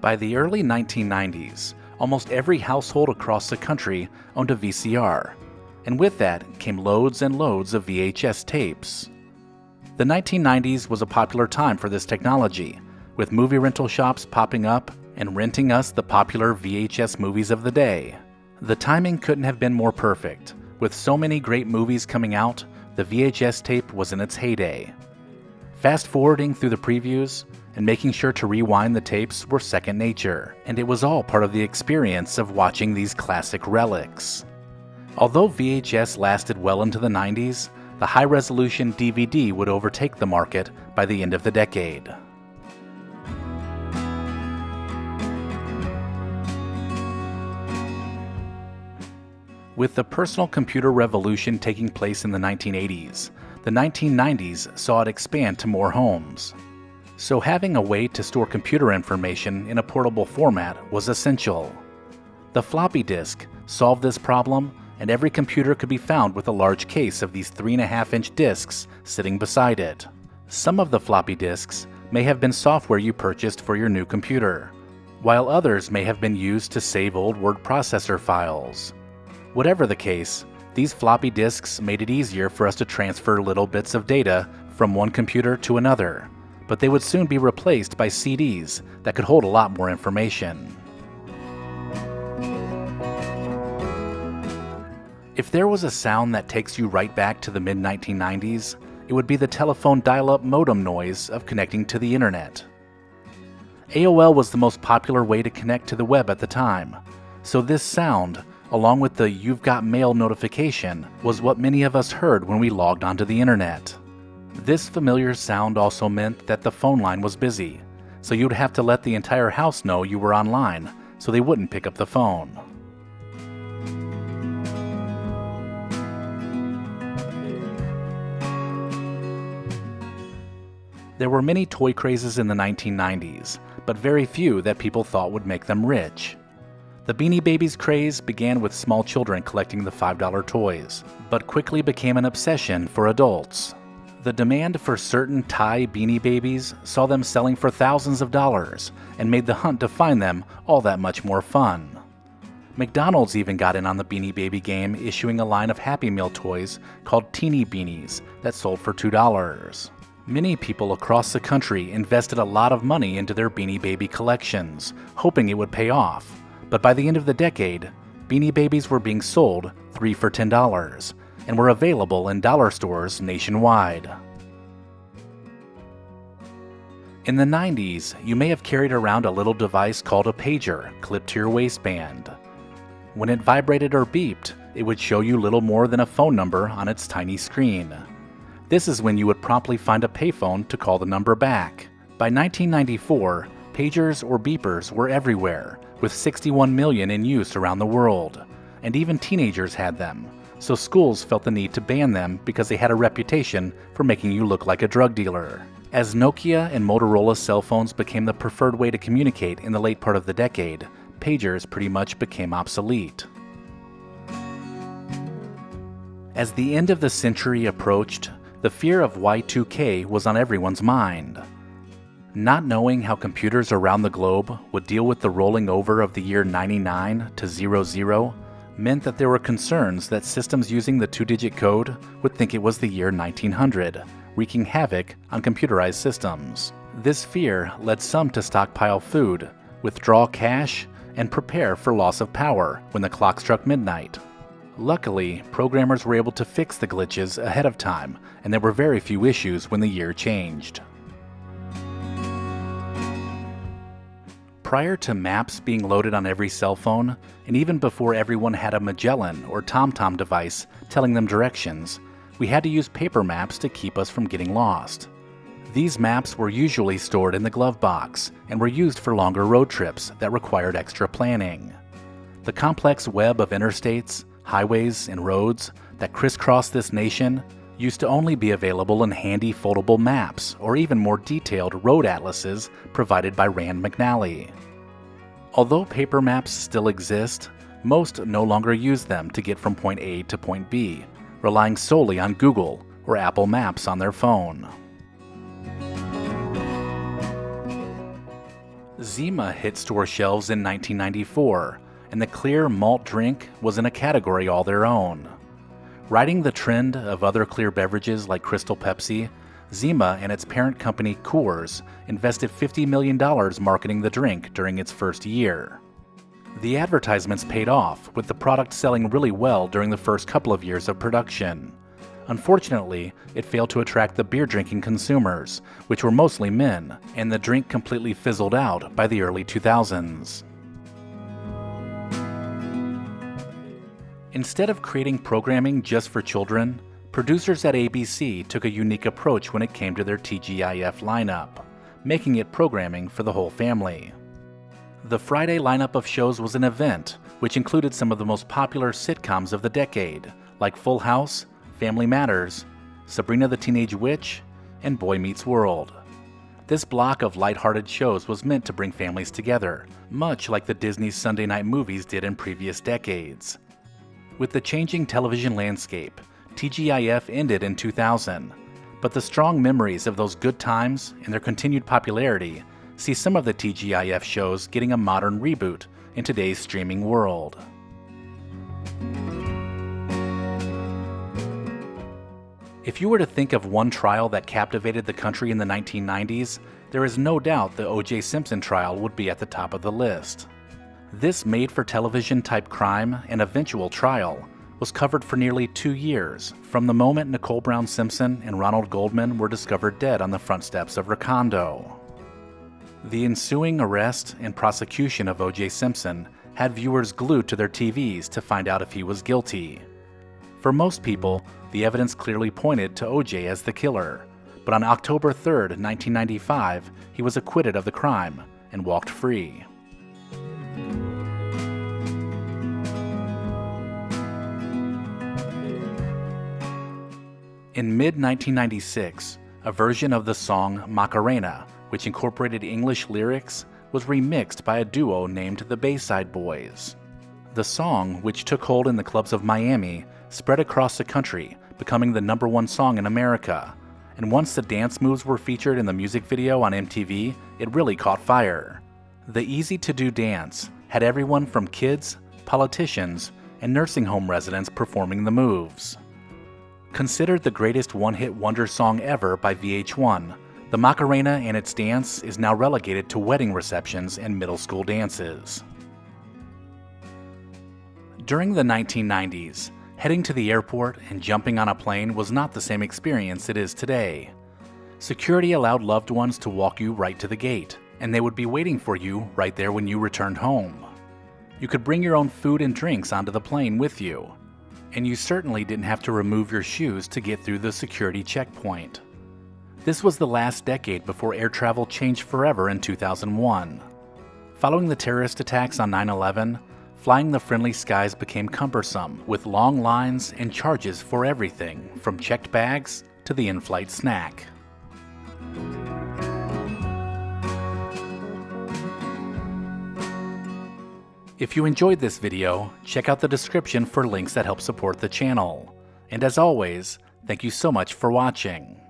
By the early 1990s, almost every household across the country owned a VCR, and with that came loads and loads of VHS tapes. The 1990s was a popular time for this technology, with movie rental shops popping up and renting us the popular VHS movies of the day. The timing couldn't have been more perfect. With so many great movies coming out, the VHS tape was in its heyday. Fast-forwarding through the previews and making sure to rewind the tapes were second nature, and it was all part of the experience of watching these classic relics. Although VHS lasted well into the 90s, the high-resolution DVD would overtake the market by the end of the decade. With the personal computer revolution taking place in the 1980s, the 1990s saw it expand to more homes. So having a way to store computer information in a portable format was essential. The floppy disk solved this problem, and every computer could be found with a large case of these 3.5-inch disks sitting beside it. Some of the floppy disks may have been software you purchased for your new computer, while others may have been used to save old word processor files. Whatever the case, these floppy disks made it easier for us to transfer little bits of data from one computer to another, but they would soon be replaced by CDs that could hold a lot more information. If there was a sound that takes you right back to the mid-1990s, it would be the telephone dial-up modem noise of connecting to the internet. AOL was the most popular way to connect to the web at the time, so this sound, along with the "You've Got Mail" notification, was what many of us heard when we logged onto the internet. This familiar sound also meant that the phone line was busy, so you'd have to let the entire house know you were online so they wouldn't pick up the phone. There were many toy crazes in the 1990s, but very few that people thought would make them rich. The Beanie Babies craze began with small children collecting the $5 toys, but quickly became an obsession for adults. The demand for certain Thai Beanie Babies saw them selling for thousands of dollars and made the hunt to find them all that much more fun. McDonald's even got in on the Beanie Baby game, issuing a line of Happy Meal toys called Teeny Beanies that sold for $2. Many people across the country invested a lot of money into their Beanie Baby collections, hoping it would pay off. But by the end of the decade, Beanie Babies were being sold 3 for $10 and were available in dollar stores nationwide. In the 90s, you may have carried around a little device called a pager clipped to your waistband. When it vibrated or beeped, it would show you little more than a phone number on its tiny screen. This is when you would promptly find a payphone to call the number back. By 1994, pagers or beepers were everywhere, with 61 million in use around the world, and even teenagers had them, so schools felt the need to ban them because they had a reputation for making you look like a drug dealer. As Nokia and Motorola cell phones became the preferred way to communicate in the late part of the decade, pagers pretty much became obsolete. As the end of the century approached, the fear of Y2K was on everyone's mind. Not knowing how computers around the globe would deal with the rolling over of the year 99 to 00 meant that there were concerns that systems using the 2-digit code would think it was the year 1900, wreaking havoc on computerized systems. This fear led some to stockpile food, withdraw cash, and prepare for loss of power when the clock struck midnight. Luckily, programmers were able to fix the glitches ahead of time, and there were very few issues when the year changed. Prior to maps being loaded on every cell phone, and even before everyone had a Magellan or TomTom device telling them directions, we had to use paper maps to keep us from getting lost. These maps were usually stored in the glove box and were used for longer road trips that required extra planning. The complex web of interstates, highways, and roads that crisscross this nation used to only be available in handy foldable maps or even more detailed road atlases provided by Rand McNally. Although paper maps still exist, most no longer use them to get from point A to point B, relying solely on Google or Apple Maps on their phone. Zima hit store shelves in 1994, and the clear malt drink was in a category all their own. Riding the trend of other clear beverages like Crystal Pepsi, Zima and its parent company Coors invested $50 million marketing the drink during its first year. The advertisements paid off, with the product selling really well during the first couple of years of production. Unfortunately, it failed to attract the beer-drinking consumers, which were mostly men, and the drink completely fizzled out by the early 2000s. Instead of creating programming just for children, producers at ABC took a unique approach when it came to their TGIF lineup, making it programming for the whole family. The Friday lineup of shows was an event, which included some of the most popular sitcoms of the decade, like Full House, Family Matters, Sabrina the Teenage Witch, and Boy Meets World. This block of lighthearted shows was meant to bring families together, much like the Disney Sunday night movies did in previous decades. With the changing television landscape, TGIF ended in 2000, but the strong memories of those good times and their continued popularity see some of the TGIF shows getting a modern reboot in today's streaming world. If you were to think of one trial that captivated the country in the 1990s, there is no doubt the O.J. Simpson trial would be at the top of the list. This made-for-television type crime and eventual trial was covered for nearly 2 years, from the moment Nicole Brown Simpson and Ronald Goldman were discovered dead on the front steps of Recondo. The ensuing arrest and prosecution of O.J. Simpson had viewers glued to their TVs to find out if he was guilty. For most people, the evidence clearly pointed to O.J. as the killer, but on October 3, 1995, he was acquitted of the crime and walked free. In mid-1996, a version of the song Macarena, which incorporated English lyrics, was remixed by a duo named the Bayside Boys. The song, which took hold in the clubs of Miami, spread across the country, becoming the #1 song in America. And once the dance moves were featured in the music video on MTV, it really caught fire. The easy-to-do dance had everyone from kids, politicians, and nursing home residents performing the moves. Considered the greatest one-hit wonder song ever by VH1, the Macarena and its dance is now relegated to wedding receptions and middle school dances. During the 1990s, heading to the airport and jumping on a plane was not the same experience it is today. Security allowed loved ones to walk you right to the gate, and they would be waiting for you right there when you returned home. You could bring your own food and drinks onto the plane with you, and you certainly didn't have to remove your shoes to get through the security checkpoint. This was the last decade before air travel changed forever in 2001. Following the terrorist attacks on 9/11, flying the friendly skies became cumbersome, with long lines and charges for everything from checked bags to the in-flight snack. If you enjoyed this video, check out the description for links that help support the channel. And as always, thank you so much for watching.